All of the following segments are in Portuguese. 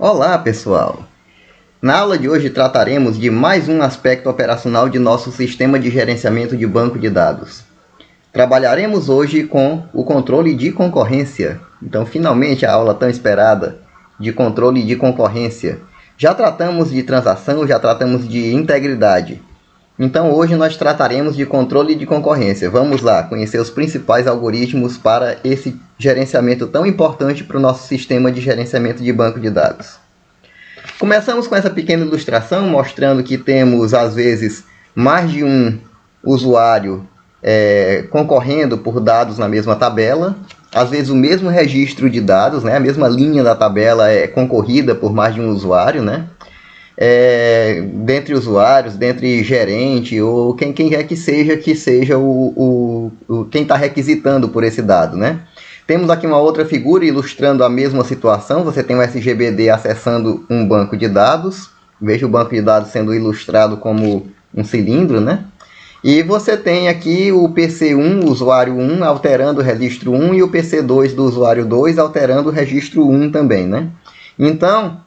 Olá, pessoal! Na aula de hoje trataremos de mais um aspecto operacional de nosso sistema de gerenciamento de banco de dados. Trabalharemos hoje com o controle de concorrência. Então, finalmente, a aula tão esperada de controle de concorrência. Já tratamos de transação, já tratamos de integridade. Então, hoje nós trataremos de controle de concorrência. Vamos lá, conhecer os principais algoritmos para esse gerenciamento tão importante para o nosso sistema de gerenciamento de banco de dados. Começamos com essa pequena ilustração, mostrando que temos, às vezes, mais de um usuário concorrendo por dados na mesma tabela. Às vezes, o mesmo registro de dados, né? A mesma linha da tabela é concorrida por mais de um usuário, né? Dentre usuários, dentre gerente ou quem quer que seja quem está requisitando por esse dado, né? Temos aqui uma outra figura ilustrando a mesma situação. Você tem um SGBD acessando um banco de dados. Veja o banco de dados sendo ilustrado como um cilindro, né? E você tem aqui o PC1, usuário 1, alterando o registro 1, e o PC2 do usuário 2, alterando o registro 1 também, né? Então,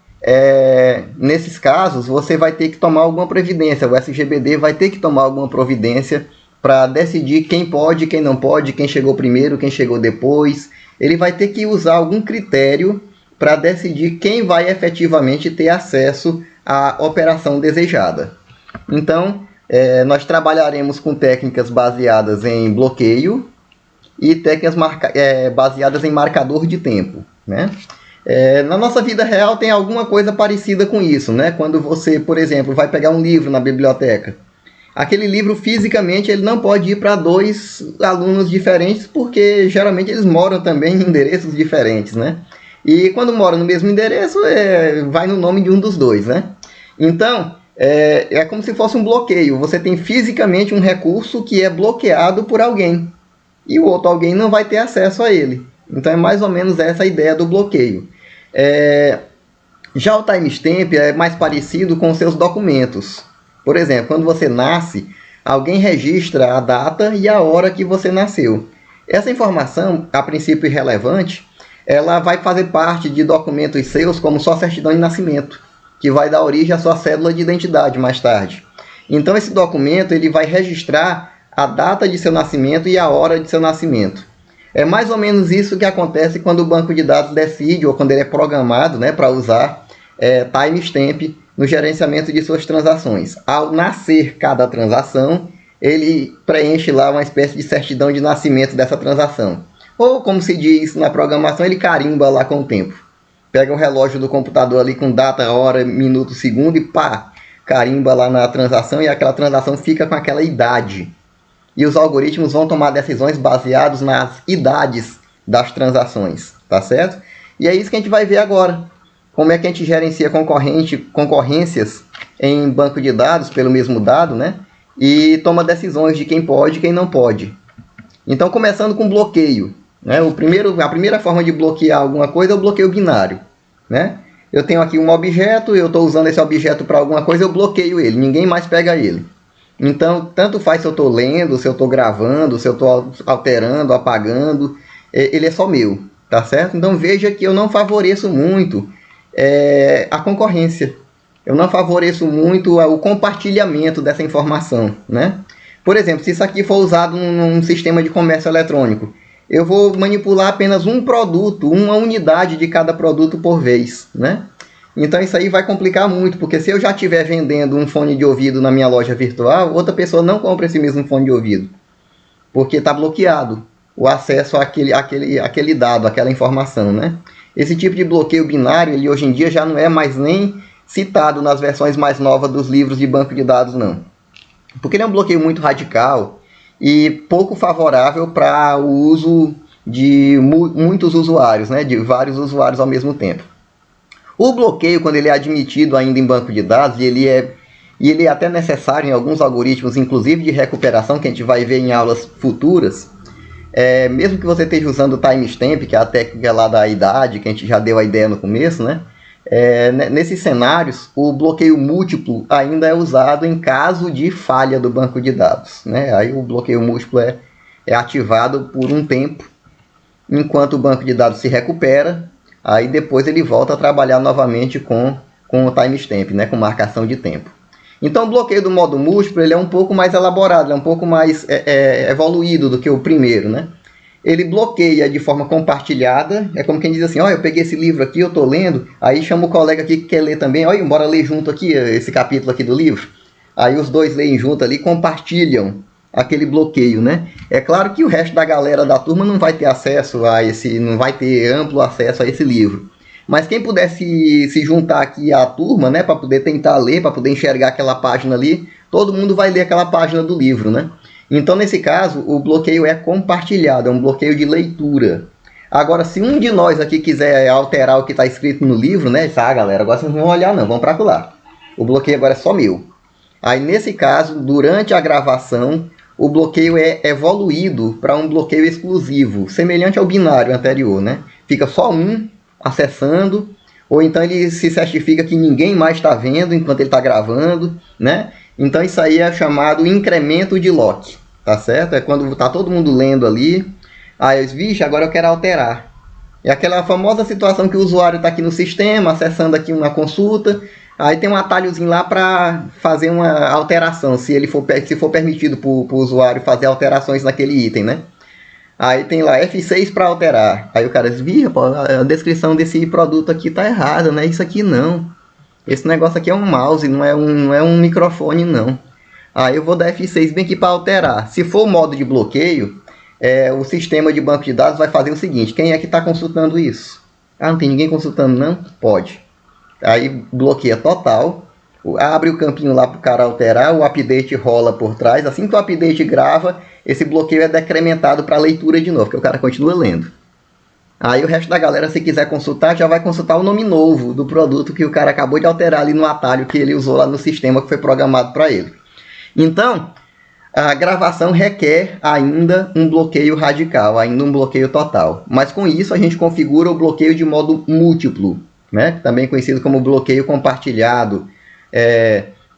nesses casos, você vai ter que tomar alguma providência. O SGBD vai ter que tomar alguma providência para decidir quem pode, quem não pode, quem chegou primeiro, quem chegou depois. Ele vai ter que usar algum critério para decidir quem vai efetivamente ter acesso à operação desejada. Então, nós trabalharemos com técnicas baseadas em bloqueio e técnicas baseadas em marcador de tempo, né? Na nossa vida real tem alguma coisa parecida com isso, né? Quando você, por exemplo, vai pegar um livro na biblioteca, aquele livro fisicamente ele não pode ir para dois alunos diferentes, porque geralmente eles moram também em endereços diferentes, né? E quando moram no mesmo endereço, vai no nome de um dos dois, né? Então, é como se fosse um bloqueio. Você tem fisicamente um recurso que é bloqueado por alguém, e o outro alguém não vai ter acesso a ele. Então é mais ou menos essa a ideia do bloqueio. Já o timestamp é mais parecido com os seus documentos. Por exemplo, quando você nasce, alguém registra a data e a hora que você nasceu. Essa informação, a princípio irrelevante, ela vai fazer parte de documentos seus, como sua certidão de nascimento, que vai dar origem à sua cédula de identidade mais tarde. Então, esse documento ele vai registrar a data de seu nascimento e a hora de seu nascimento. É mais ou menos isso que acontece quando o banco de dados decide, ou quando ele é programado, né, para usar timestamp no gerenciamento de suas transações. Ao nascer cada transação, ele preenche lá uma espécie de certidão de nascimento dessa transação. Ou, como se diz na programação, ele carimba lá com o tempo. Pega o relógio do computador ali com data, hora, minuto, segundo e pá, carimba lá na transação, e aquela transação fica com aquela idade. E os algoritmos vão tomar decisões baseados nas idades das transações, tá certo? E é isso que a gente vai ver agora. Como é que a gente gerencia concorrências em banco de dados pelo mesmo dado, né? E toma decisões de quem pode e quem não pode. Então, começando com bloqueio, né? A primeira forma de bloquear alguma coisa é o bloqueio binário, né? Eu tenho aqui um objeto, eu estou usando esse objeto para alguma coisa, eu bloqueio ele, ninguém mais pega ele. Então, tanto faz se eu estou lendo, se eu estou gravando, se eu estou alterando, apagando, ele é só meu, tá certo? Então, veja que eu não favoreço muito a concorrência. Eu não favoreço muito o compartilhamento dessa informação, né? Por exemplo, se isso aqui for usado num sistema de comércio eletrônico, eu vou manipular apenas um produto, uma unidade de cada produto por vez, né? Então isso aí vai complicar muito, porque se eu já estiver vendendo um fone de ouvido na minha loja virtual, outra pessoa não compra esse mesmo fone de ouvido, porque está bloqueado o acesso àquele dado, àquela informação, né? Esse tipo de bloqueio binário, ele hoje em dia já não é mais nem citado nas versões mais novas dos livros de banco de dados, não. Porque ele é um bloqueio muito radical e pouco favorável para o uso de muitos usuários, né? De vários usuários ao mesmo tempo. O bloqueio, quando ele é admitido ainda em banco de dados, e ele é até necessário em alguns algoritmos, inclusive de recuperação, que a gente vai ver em aulas futuras, mesmo que você esteja usando o timestamp, que é a técnica lá da idade, que a gente já deu a ideia no começo, né? Nesses cenários, o bloqueio múltiplo ainda é usado em caso de falha do banco de dados, né? Aí o bloqueio múltiplo é ativado por um tempo, enquanto o banco de dados se recupera. Aí depois ele volta a trabalhar novamente com o timestamp, né, com marcação de tempo. Então o bloqueio do modo múltiplo ele é um pouco mais elaborado, ele é um pouco mais evoluído do que o primeiro, né? Ele bloqueia de forma compartilhada, é como quem diz assim, olha, eu peguei esse livro aqui, eu estou lendo, aí chama o colega aqui que quer ler também, olha, bora ler junto aqui esse capítulo aqui do livro. Aí os dois leem junto ali, compartilham aquele bloqueio, né? É claro que o resto da galera da turma não vai ter acesso a esse, não vai ter amplo acesso a esse livro. Mas quem pudesse se juntar aqui à turma, né, para poder tentar ler, para poder enxergar aquela página ali, todo mundo vai ler aquela página do livro, né? Então, nesse caso, o bloqueio é compartilhado, é um bloqueio de leitura. Agora, se um de nós aqui quiser alterar o que está escrito no livro, né? Galera, agora vocês não vão olhar não, vamos para lá. O bloqueio agora é só meu. Aí, nesse caso, durante a gravação, o bloqueio é evoluído para um bloqueio exclusivo, semelhante ao binário anterior, né? Fica só um acessando, ou então ele se certifica que ninguém mais está vendo enquanto ele está gravando, né? Então isso aí é chamado incremento de lock, tá certo? É quando está todo mundo lendo ali, aí vixe, agora eu quero alterar. É aquela famosa situação que o usuário está aqui no sistema, acessando aqui uma consulta, aí tem um atalhozinho lá para fazer uma alteração, se for permitido para o usuário fazer alterações naquele item, né? Aí tem lá F6 para alterar. Aí o cara diz, a descrição desse produto aqui tá errada, não é isso aqui não. Esse negócio aqui é um mouse, não é um microfone não. Aí eu vou dar F6 bem aqui para alterar. Se for o modo de bloqueio, o sistema de banco de dados vai fazer o seguinte, quem é que está consultando isso? Ah, não tem ninguém consultando não? Pode. Aí bloqueia total, abre o campinho lá para o cara alterar, o update rola por trás, assim que o update grava, esse bloqueio é decrementado para leitura de novo, que o cara continua lendo. Aí o resto da galera, se quiser consultar, já vai consultar o nome novo do produto que o cara acabou de alterar ali no atalho que ele usou lá no sistema que foi programado para ele. Então, a gravação requer ainda um bloqueio radical, ainda um bloqueio total. Mas com isso a gente configura o bloqueio de modo múltiplo, né? Também conhecido como bloqueio compartilhado,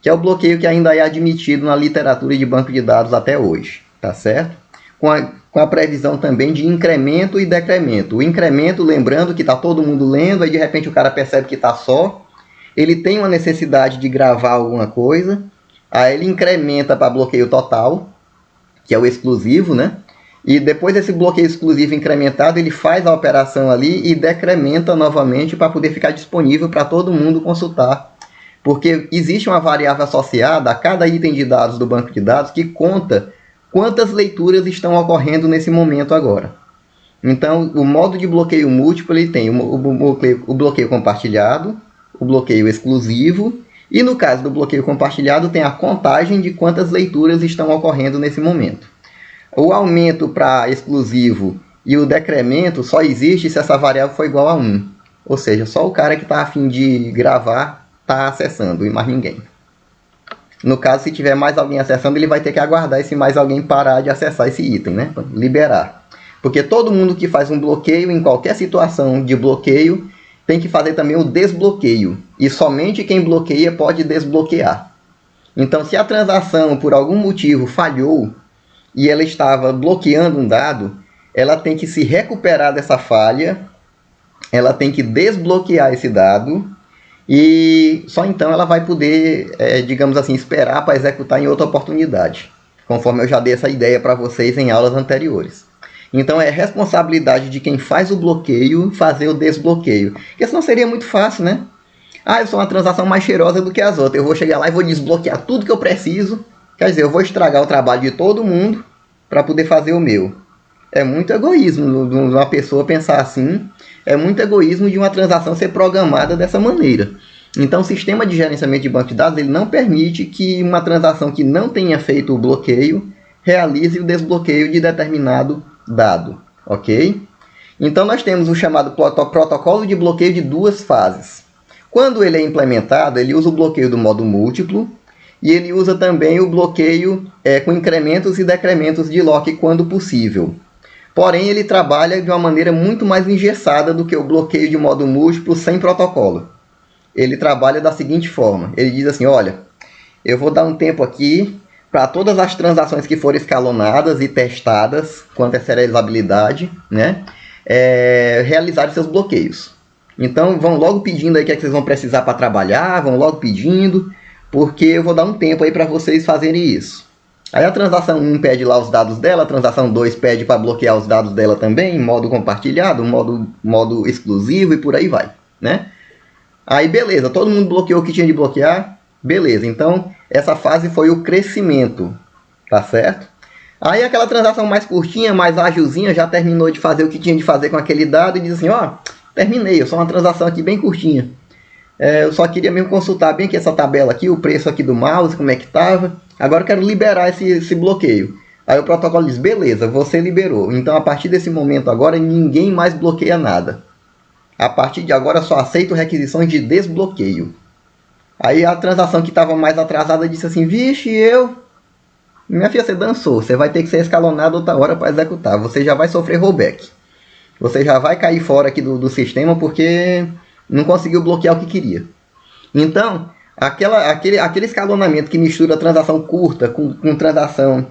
que é o bloqueio que ainda é admitido na literatura de banco de dados até hoje, tá certo? Com a previsão também de incremento e decremento. O incremento, lembrando que está todo mundo lendo, aí de repente o cara percebe que está só, ele tem uma necessidade de gravar alguma coisa, aí ele incrementa para bloqueio total, que é o exclusivo, né? E depois desse bloqueio exclusivo incrementado, ele faz a operação ali e decrementa novamente para poder ficar disponível para todo mundo consultar. Porque existe uma variável associada a cada item de dados do banco de dados que conta quantas leituras estão ocorrendo nesse momento agora. Então, o modo de bloqueio múltiplo ele tem o bloqueio compartilhado, o bloqueio exclusivo, e no caso do bloqueio compartilhado tem a contagem de quantas leituras estão ocorrendo nesse momento. O aumento para exclusivo e o decremento só existe se essa variável for igual a 1. Ou seja, só o cara que está a fim de gravar está acessando e mais ninguém. No caso, se tiver mais alguém acessando, ele vai ter que aguardar esse mais alguém parar de acessar esse item, né? Pra liberar. Porque todo mundo que faz um bloqueio, em qualquer situação de bloqueio, tem que fazer também o desbloqueio. E somente quem bloqueia pode desbloquear. Então, se a transação, por algum motivo, falhou e ela estava bloqueando um dado, ela tem que se recuperar dessa falha, ela tem que desbloquear esse dado, e só então ela vai poder, digamos assim, esperar para executar em outra oportunidade, conforme eu já dei essa ideia para vocês em aulas anteriores. Então é responsabilidade de quem faz o bloqueio fazer o desbloqueio, porque senão seria muito fácil, né? Ah, eu sou uma transação mais cheirosa do que as outras, eu vou chegar lá e vou desbloquear tudo que eu preciso, quer dizer, eu vou estragar o trabalho de todo mundo para poder fazer o meu. É muito egoísmo de uma pessoa pensar assim, é muito egoísmo de uma transação ser programada dessa maneira. Então o sistema de gerenciamento de banco de dados ele não permite que uma transação que não tenha feito o bloqueio realize o desbloqueio de determinado dado, ok? Então nós temos o chamado protocolo de bloqueio de duas fases. Quando ele é implementado, ele usa o bloqueio do modo múltiplo e ele usa também o bloqueio com incrementos e decrementos de lock quando possível. Porém, ele trabalha de uma maneira muito mais engessada do que o bloqueio de modo múltiplo sem protocolo. Ele trabalha da seguinte forma. Ele diz assim, olha, eu vou dar um tempo aqui para todas as transações que forem escalonadas e testadas quanto à serializabilidade, né, realizarem seus bloqueios. Então vão logo pedindo aí o que é que vocês vão precisar para trabalhar, vão logo pedindo, porque eu vou dar um tempo aí para vocês fazerem isso. Aí a transação 1 pede lá os dados dela, a transação 2 pede para bloquear os dados dela também, em modo compartilhado, modo exclusivo e por aí vai, né? Aí beleza, todo mundo bloqueou o que tinha de bloquear, beleza. Então essa fase foi o crescimento, tá certo? Aí aquela transação mais curtinha, mais ágilzinha, já terminou de fazer o que tinha de fazer com aquele dado e diz assim, ó, terminei, eu só uma transação aqui bem curtinha. Eu só queria mesmo consultar bem aqui essa tabela aqui, o preço aqui do mouse, como é que estava. Agora eu quero liberar esse bloqueio. Aí o protocolo diz, beleza, você liberou. Então a partir desse momento agora ninguém mais bloqueia nada. A partir de agora só aceito requisições de desbloqueio. Aí a transação que estava mais atrasada disse assim, vixe, minha filha, você dançou, você vai ter que ser escalonado outra hora para executar. Você já vai sofrer rollback. Você já vai cair fora aqui do sistema porque não conseguiu bloquear o que queria. Então, aquele escalonamento que mistura transação curta com transação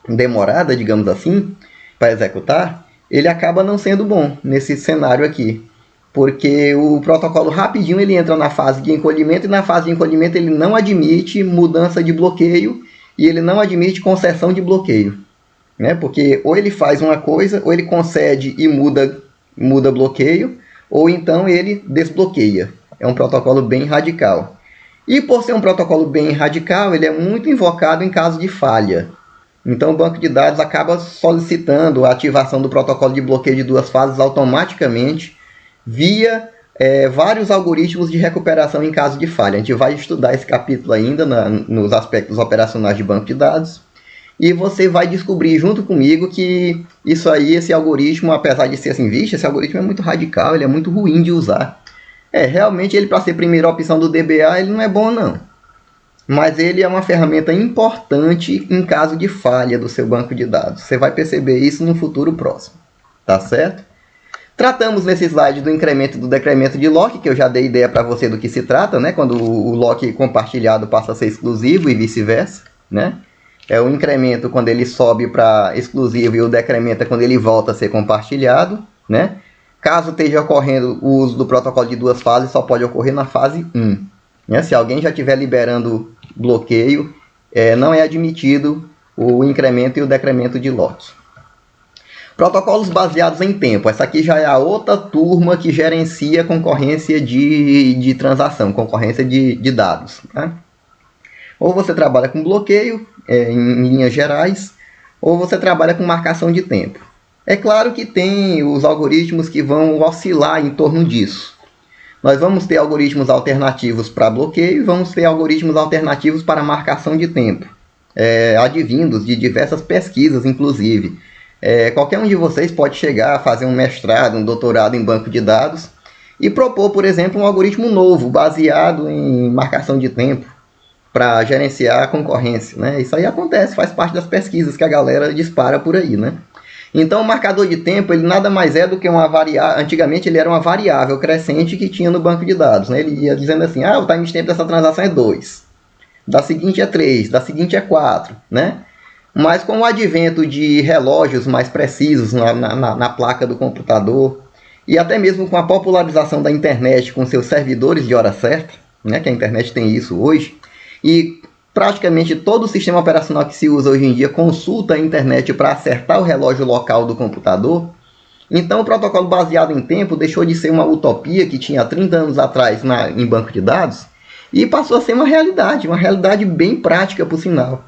demorada, digamos assim, para executar, ele acaba não sendo bom nesse cenário aqui. Porque o protocolo rapidinho ele entra na fase de encolhimento e na fase de encolhimento ele não admite mudança de bloqueio e ele não admite concessão de bloqueio. Né? Porque ou ele faz uma coisa, ou ele concede e muda bloqueio, ou então ele desbloqueia. É um protocolo bem radical. E por ser um protocolo bem radical, ele é muito invocado em caso de falha. Então o banco de dados acaba solicitando a ativação do protocolo de bloqueio de duas fases automaticamente via vários algoritmos de recuperação em caso de falha. A gente vai estudar esse capítulo ainda nos aspectos operacionais de banco de dados. E você vai descobrir junto comigo que isso aí, esse algoritmo, apesar de ser assim, vixe, esse algoritmo é muito radical, ele é muito ruim de usar. Realmente ele para ser primeira opção do DBA, ele não é bom não. Mas ele é uma ferramenta importante em caso de falha do seu banco de dados. Você vai perceber isso no futuro próximo, tá certo? Tratamos nesse slide do incremento e do decremento de lock, que eu já dei ideia para você do que se trata, né? Quando o lock compartilhado passa a ser exclusivo e vice-versa, né? O incremento quando ele sobe para exclusivo e o decremento é quando ele volta a ser compartilhado, né? Caso esteja ocorrendo o uso do protocolo de duas fases, só pode ocorrer na fase 1. Né? Se alguém já estiver liberando bloqueio, não é admitido o incremento e o decremento de lock. Protocolos baseados em tempo. Essa aqui já é a outra turma que gerencia concorrência de transação, concorrência de dados. Tá? Ou você trabalha com bloqueio, em linhas gerais, ou você trabalha com marcação de tempo. É claro que tem os algoritmos que vão oscilar em torno disso. Nós vamos ter algoritmos alternativos para bloqueio e vamos ter algoritmos alternativos para marcação de tempo, advindos de diversas pesquisas, inclusive. Qualquer um de vocês pode chegar a fazer um mestrado, um doutorado em banco de dados e propor, por exemplo, um algoritmo novo, baseado em marcação de tempo, para gerenciar a concorrência, né? Isso aí acontece, faz parte das pesquisas que a galera dispara por aí, né? Então o marcador de tempo ele nada mais é do que uma variável. Antigamente ele era uma variável crescente que tinha no banco de dados, né? Ele ia dizendo assim, o timestamp dessa transação é 2, da seguinte é 3, da seguinte é 4, né? Mas com o advento de relógios mais precisos na placa do computador e até mesmo com a popularização da internet com seus servidores de hora certa, né? Que a internet tem isso hoje, e praticamente todo o sistema operacional que se usa hoje em dia consulta a internet para acertar o relógio local do computador. Então o protocolo baseado em tempo deixou de ser uma utopia que tinha 30 anos atrás em banco de dados e passou a ser uma realidade bem prática por sinal.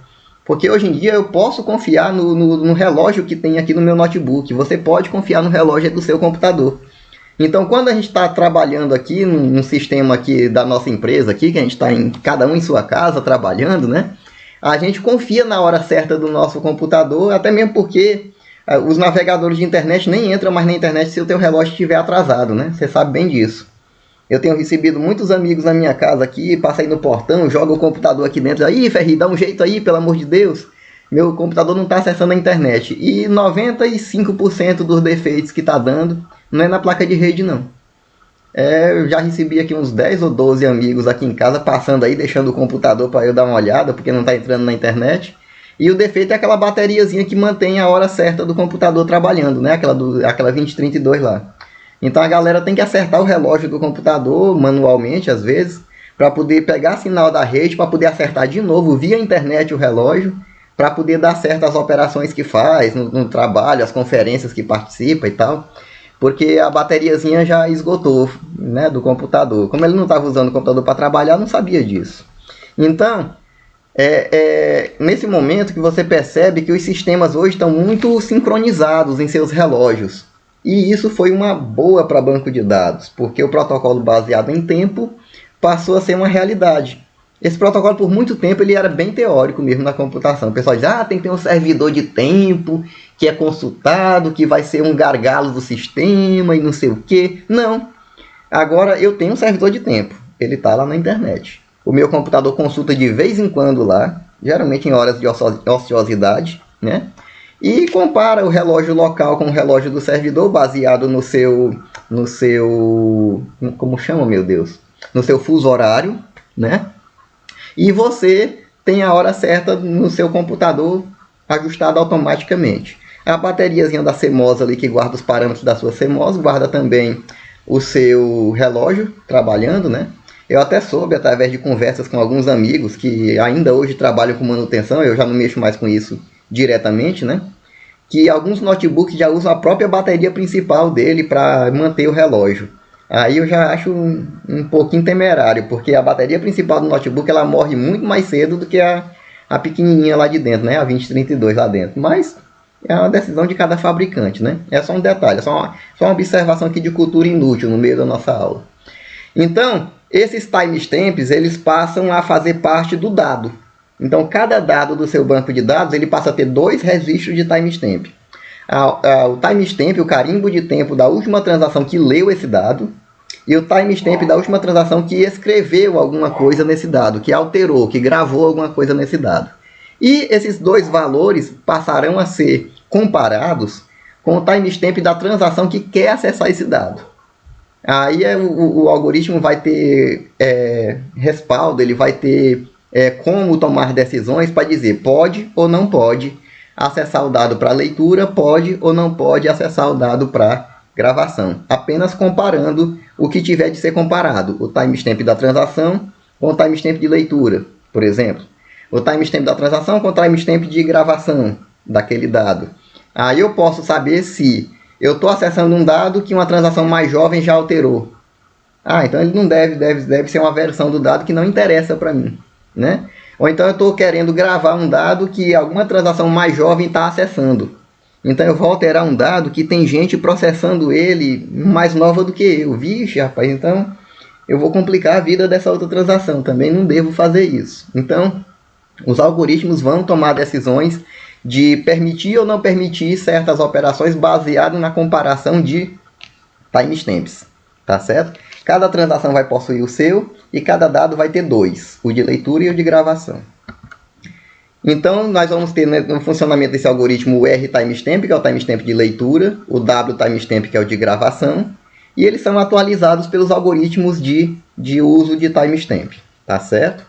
Porque hoje em dia eu posso confiar no relógio que tem aqui no meu notebook, você pode confiar no relógio do seu computador. Então, quando a gente está trabalhando aqui num sistema aqui da nossa empresa, aqui, que a gente está cada um em sua casa trabalhando, né? A gente confia na hora certa do nosso computador, até mesmo porque os navegadores de internet nem entram mais na internet se o teu relógio estiver atrasado, né? Você sabe bem disso. Eu tenho recebido muitos amigos na minha casa aqui, passei no portão, joga o computador aqui dentro, aí Ferri, dá um jeito aí, pelo amor de Deus. Meu computador não está acessando a internet. E 95% dos defeitos que está dando não é na placa de rede, não. Eu já recebi aqui uns 10 ou 12 amigos aqui em casa passando aí, deixando o computador para eu dar uma olhada, porque não está entrando na internet. E o defeito é aquela bateriazinha que mantém a hora certa do computador trabalhando, né? Aquela 2032 lá. Então a galera tem que acertar o relógio do computador manualmente, às vezes, para poder pegar sinal da rede, para poder acertar de novo via internet o relógio, para poder dar certo as operações que faz no trabalho, as conferências que participa e tal, porque a bateriazinha já esgotou, né, do computador. Como ele não estava usando o computador para trabalhar, não sabia disso. Então, nesse momento que você percebe que os sistemas hoje estão muito sincronizados em seus relógios. E isso foi uma boa para banco de dados, porque o protocolo baseado em tempo passou a ser uma realidade. Esse protocolo, por muito tempo, ele era bem teórico mesmo na computação. O pessoal diz, tem que ter um servidor de tempo, que é consultado, que vai ser um gargalo do sistema e não sei o quê. Não. Agora eu tenho um servidor de tempo. Ele está lá na internet. O meu computador consulta de vez em quando lá, geralmente em horas de ociosidade, né? E compara o relógio local com o relógio do servidor, baseado no seu, como chama, meu Deus? No seu fuso horário, né? E você tem a hora certa no seu computador ajustada automaticamente. A bateriazinha da CMOS ali que guarda os parâmetros da sua CMOS, guarda também o seu relógio trabalhando, né? Eu até soube, através de conversas com alguns amigos que ainda hoje trabalham com manutenção, eu já não mexo mais com isso diretamente, né? Que alguns notebooks já usam a própria bateria principal dele para manter o relógio. Aí eu já acho um pouquinho temerário, porque a bateria principal do notebook ela morre muito mais cedo do que a pequenininha lá de dentro, né? A 2032 lá dentro. Mas é uma decisão de cada fabricante, né? É só um detalhe, é só uma observação aqui de cultura inútil no meio da nossa aula. Então, esses timestamps, eles passam a fazer parte do dado. Então, cada dado do seu banco de dados, ele passa a ter 2 registros de timestamp. O timestamp, o carimbo de tempo da última transação que leu esse dado, e o timestamp da última transação que escreveu alguma coisa nesse dado, que alterou, que gravou alguma coisa nesse dado. E esses 2 valores passarão a ser comparados com o timestamp da transação que quer acessar esse dado. Aí o algoritmo vai ter respaldo, ele vai ter como tomar decisões para dizer pode ou não pode acessar o dado para leitura, pode ou não pode acessar o dado para gravação. Apenas comparando o que tiver de ser comparado. O timestamp da transação com o timestamp de leitura, por exemplo. O timestamp da transação com o timestamp de gravação daquele dado. Aí eu posso saber se eu estou acessando um dado que uma transação mais jovem já alterou. Então ele não deve ser uma versão do dado que não interessa para mim, né? Ou então eu estou querendo gravar um dado que alguma transação mais jovem está acessando. Então eu vou alterar um dado que tem gente processando ele mais nova do que eu. Vixe, rapaz, então eu vou complicar a vida dessa outra transação. Também não devo fazer isso. Então, os algoritmos vão tomar decisões de permitir ou não permitir certas operações baseadas na comparação de timestamps. Tá certo? Cada transação vai possuir o seu e cada dado vai ter 2, o de leitura e o de gravação. Então, nós vamos ter no funcionamento desse algoritmo o R timestamp, que é o timestamp de leitura, o W timestamp, que é o de gravação, e eles são atualizados pelos algoritmos de uso de timestamp. Tá certo?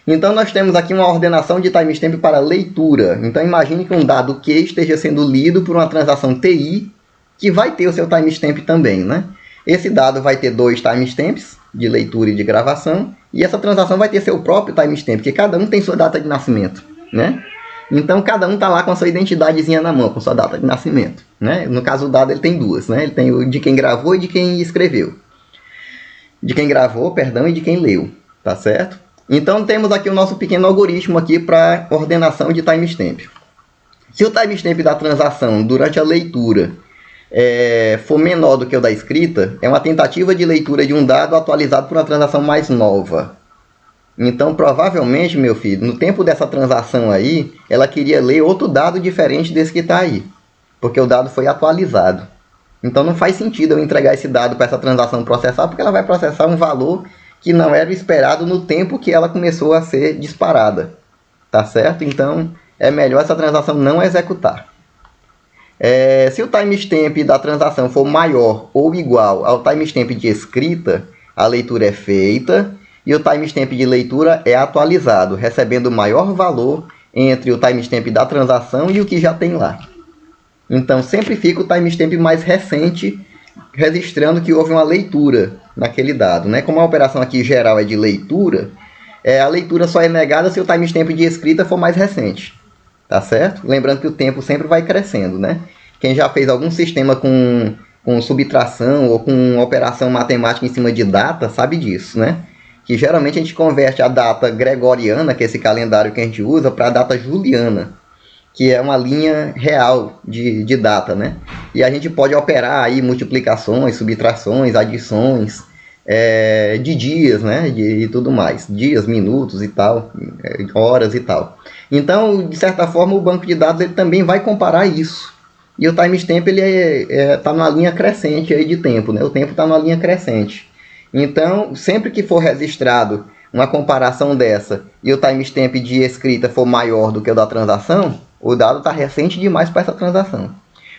Então, nós temos aqui uma ordenação de timestamp para leitura. Então, imagine que um dado Q esteja sendo lido por uma transação TI, que vai ter o seu timestamp também, né? Esse dado vai ter 2 timestamps, de leitura e de gravação, e essa transação vai ter seu próprio timestamp, porque cada um tem sua data de nascimento, né? Então, cada um está lá com a sua identidadezinha na mão, com sua data de nascimento, né? No caso, o dado ele tem 2, né? Ele tem o de quem gravou e de quem escreveu. De quem gravou, perdão, e de quem leu, tá certo? Então, temos aqui o nosso pequeno algoritmo aqui para ordenação de timestamp. Se o timestamp da transação durante a leitura for menor do que o da escrita, é uma tentativa de leitura de um dado atualizado por uma transação mais nova. Então, provavelmente, meu filho, no tempo dessa transação aí, ela queria ler outro dado diferente desse que está aí, porque o dado foi atualizado. Então, não faz sentido eu entregar esse dado para essa transação processar, porque ela vai processar um valor que não era esperado no tempo que ela começou a ser disparada. Tá certo? Então, é melhor essa transação não executar. Se o timestamp da transação for maior ou igual ao timestamp de escrita, a leitura é feita e o timestamp de leitura é atualizado, recebendo maior valor entre o timestamp da transação e o que já tem lá. Então, sempre fica o timestamp mais recente registrando que houve uma leitura naquele dado, né? Como a operação aqui geral é de leitura, a leitura só é negada se o timestamp de escrita for mais recente, tá certo? Lembrando que o tempo sempre vai crescendo, né? Quem já fez algum sistema com subtração ou com operação matemática em cima de data sabe disso, né? Que geralmente a gente converte a data gregoriana, que é esse calendário que a gente usa, para a data juliana, que é uma linha real de data, né? E a gente pode operar aí multiplicações, subtrações, adições de dias, né? E tudo mais. Dias, minutos e tal, horas e tal. Então, de certa forma, o banco de dados ele também vai comparar isso. E o timestamp ele tá numa linha crescente aí de tempo, né? O tempo está numa linha crescente. Então, sempre que for registrado uma comparação dessa e o timestamp de escrita for maior do que o da transação, o dado está recente demais para essa transação.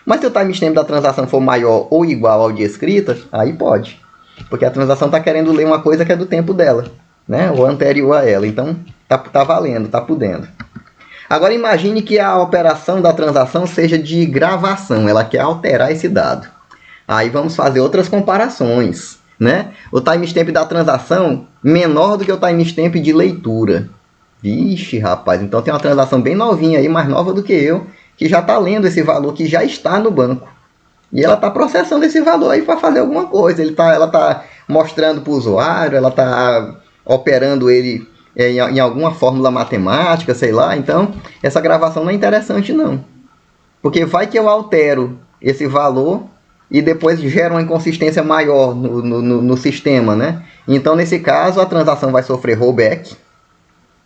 Mas se o timestamp da transação for maior ou igual ao de escrita, aí pode. Porque a transação está querendo ler uma coisa que é do tempo dela, né? Ou anterior a ela. Então, tá valendo, tá podendo. Agora imagine que a operação da transação seja de gravação, ela quer alterar esse dado. Aí vamos fazer outras comparações, né? O timestamp da transação menor do que o timestamp de leitura. Vixe, rapaz, então tem uma transação bem novinha aí, mais nova do que eu, que já está lendo esse valor que já está no banco. E ela está processando esse valor aí para fazer alguma coisa. Ela está mostrando para o usuário, ela está operando ele em alguma fórmula matemática, sei lá. Então, essa gravação não é interessante, não. Porque vai que eu altero esse valor e depois gera uma inconsistência maior no sistema, né? Então, nesse caso, a transação vai sofrer rollback,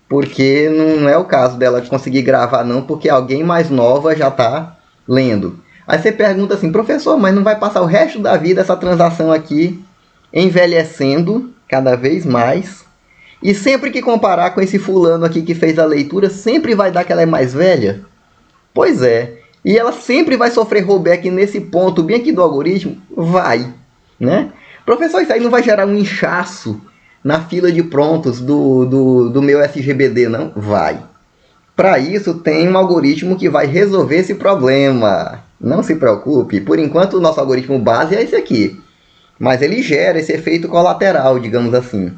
porque não é o caso dela conseguir gravar, não, porque alguém mais nova já está lendo. Aí você pergunta assim, professor, mas não vai passar o resto da vida essa transação aqui envelhecendo cada vez mais? E sempre que comparar com esse fulano aqui que fez a leitura, sempre vai dar que ela é mais velha? Pois é. E ela sempre vai sofrer rollback nesse ponto bem aqui do algoritmo? Vai, né? Professor, isso aí não vai gerar um inchaço na fila de prontos do meu SGBD, não? Vai. Para isso, tem um algoritmo que vai resolver esse problema. Não se preocupe. Por enquanto, o nosso algoritmo base é esse aqui. Mas ele gera esse efeito colateral, digamos assim.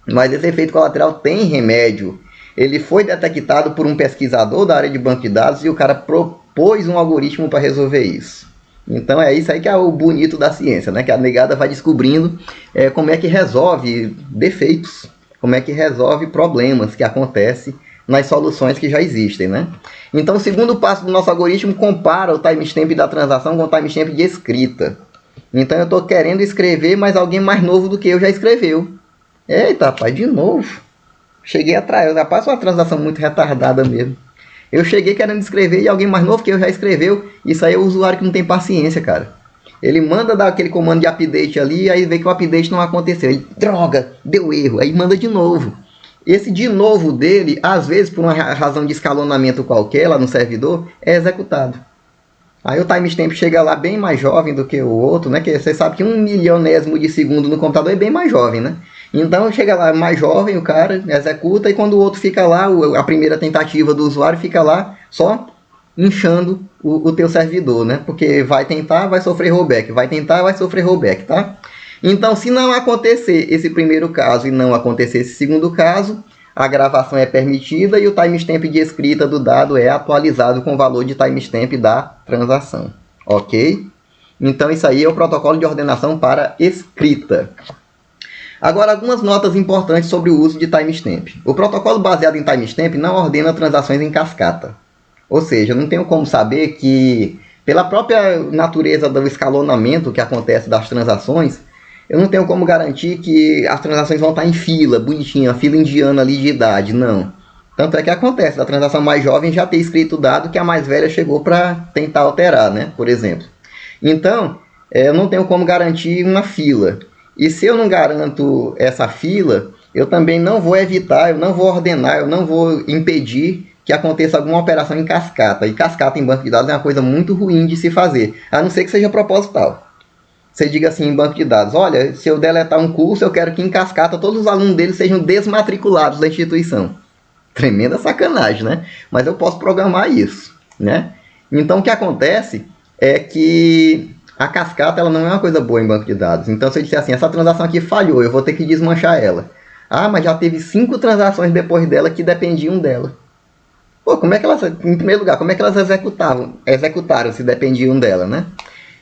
Mas esse efeito colateral tem remédio. Ele foi detectado por um pesquisador da área de banco de dados e o cara propôs um algoritmo para resolver isso. Então é isso aí que é o bonito da ciência, né? Que a negada vai descobrindo como é que resolve defeitos, como é que resolve problemas que acontecem nas soluções que já existem, né? Então o segundo passo do nosso algoritmo compara o timestamp da transação com o timestamp de escrita. Então eu estou querendo escrever, mas alguém mais novo do que eu já escreveu. Eita, rapaz, de novo. Cheguei atrás, rapaz, uma transação muito retardada mesmo. Eu cheguei querendo escrever e alguém mais novo que eu já escreveu. Isso aí é o usuário que não tem paciência, cara. Ele manda dar aquele comando de update ali, aí vê que o update não aconteceu. Aí, droga, deu erro. Aí manda de novo. Esse de novo dele, às vezes por uma razão de escalonamento qualquer lá no servidor, é executado. Aí o timestamp chega lá bem mais jovem do que o outro, né? Que você sabe que 1 milionésimo de segundo no computador é bem mais jovem, né? Então chega lá mais jovem, o cara executa, e quando o outro fica lá, a primeira tentativa do usuário fica lá só inchando o teu servidor, né? Porque vai tentar, vai sofrer rollback, vai tentar, vai sofrer rollback, tá? Então, se não acontecer esse primeiro caso e não acontecer esse segundo caso, a gravação é permitida e o timestamp de escrita do dado é atualizado com o valor de timestamp da transação, ok? Então, isso aí é o protocolo de ordenação para escrita. Agora, algumas notas importantes sobre o uso de timestamp. O protocolo baseado em timestamp não ordena transações em cascata. Ou seja, eu não tenho como saber que, pela própria natureza do escalonamento que acontece das transações, eu não tenho como garantir que as transações vão estar em fila, bonitinha, fila indiana ali de idade, não. Tanto é que acontece, da transação mais jovem já ter escrito o dado que a mais velha chegou para tentar alterar, né? Por exemplo. Então, eu não tenho como garantir uma fila. E se eu não garanto essa fila, eu também não vou evitar, eu não vou ordenar, eu não vou impedir que aconteça alguma operação em cascata. E cascata em banco de dados é uma coisa muito ruim de se fazer, a não ser que seja proposital. Você diga assim em banco de dados, olha, se eu deletar um curso, eu quero que em cascata todos os alunos dele sejam desmatriculados da instituição. Tremenda sacanagem, né? Mas eu posso programar isso, né? Então o que acontece é que A cascata ela não é uma coisa boa em banco de dados. Então, se eu disser assim, essa transação aqui falhou, eu vou ter que desmanchar ela. Ah, mas já teve 5 transações depois dela que dependiam dela. Pô, como é que elas, em primeiro lugar, como é que elas executaram se dependiam dela, né?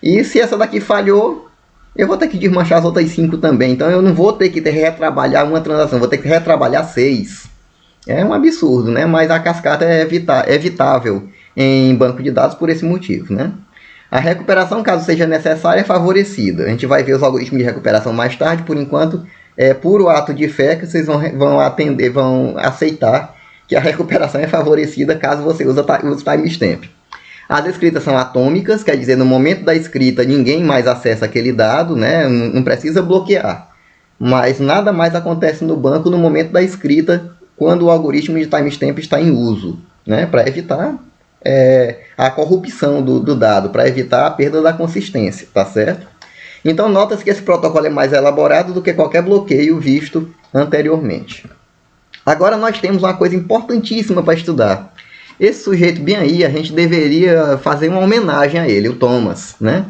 E se essa daqui falhou, eu vou ter que desmanchar as outras 5 também. Então eu não vou ter que retrabalhar uma transação, vou ter que retrabalhar 6. É um absurdo, né? Mas a cascata é evitável em banco de dados por esse motivo, né? A recuperação, caso seja necessária, é favorecida. A gente vai ver os algoritmos de recuperação mais tarde. Por enquanto, é puro ato de fé que vocês vão aceitar que a recuperação é favorecida caso você use timestamp. As escritas são atômicas, quer dizer, no momento da escrita ninguém mais acessa aquele dado, né? Não precisa bloquear. Mas nada mais acontece no banco no momento da escrita quando o algoritmo de timestamp está em uso, né? Para evitar a corrupção do dado, para evitar a perda da consistência, tá certo? Então, nota-se que esse protocolo é mais elaborado do que qualquer bloqueio visto anteriormente. Agora, nós temos uma coisa importantíssima para estudar. Esse sujeito bem aí, a gente deveria fazer uma homenagem a ele, o Thomas, né?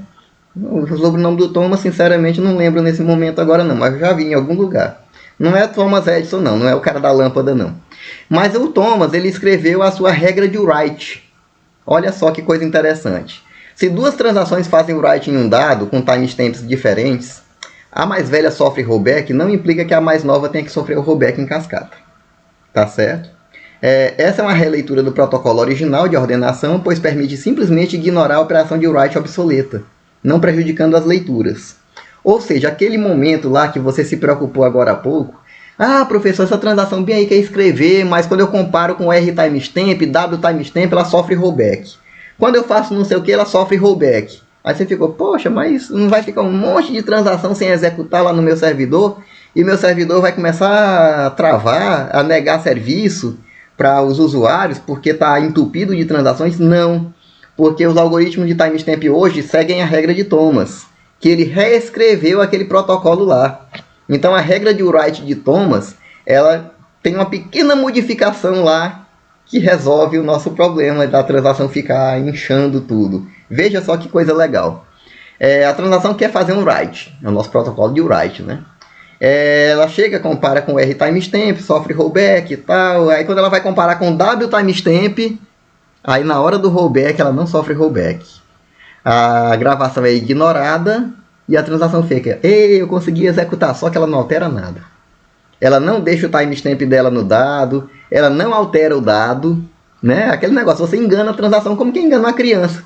O sobrenome do Thomas, sinceramente, não lembro nesse momento agora não, mas eu já vi em algum lugar. Não é Thomas Edison não, não é o cara da lâmpada não. Mas o Thomas, ele escreveu a sua regra de write. Olha só que coisa interessante. Se 2 transações fazem write em um dado com timestamps diferentes, a mais velha sofre rollback, não implica que a mais nova tenha que sofrer o rollback em cascata. Tá certo? Essa é uma releitura do protocolo original de ordenação, pois permite simplesmente ignorar a operação de write obsoleta, não prejudicando as leituras. Ou seja, aquele momento lá que você se preocupou agora há pouco, ah, professor, essa transação bem aí quer escrever, mas quando eu comparo com R timestamp, W timestamp, ela sofre rollback. Quando eu faço não sei o que, ela sofre rollback. Aí você ficou, poxa, mas não vai ficar um monte de transação sem executar lá no meu servidor? E meu servidor vai começar a travar, a negar serviço para os usuários porque está entupido de transações? Não, porque os algoritmos de timestamp hoje seguem a regra de Thomas, que ele reescreveu aquele protocolo lá. Então a regra de write de Thomas, ela tem uma pequena modificação lá que resolve o nosso problema da transação ficar inchando tudo. Veja só que coisa legal. A transação quer fazer um write, é o nosso protocolo de write, né? Ela chega, compara com R timestamp, sofre rollback e tal. Aí quando ela vai comparar com W timestamp, aí na hora do rollback ela não sofre rollback. A gravação é ignorada e a transação fica, ei, eu consegui executar, só que ela não altera nada. Ela não deixa o timestamp dela no dado, ela não altera o dado, né? Aquele negócio, você engana a transação como quem engana uma criança.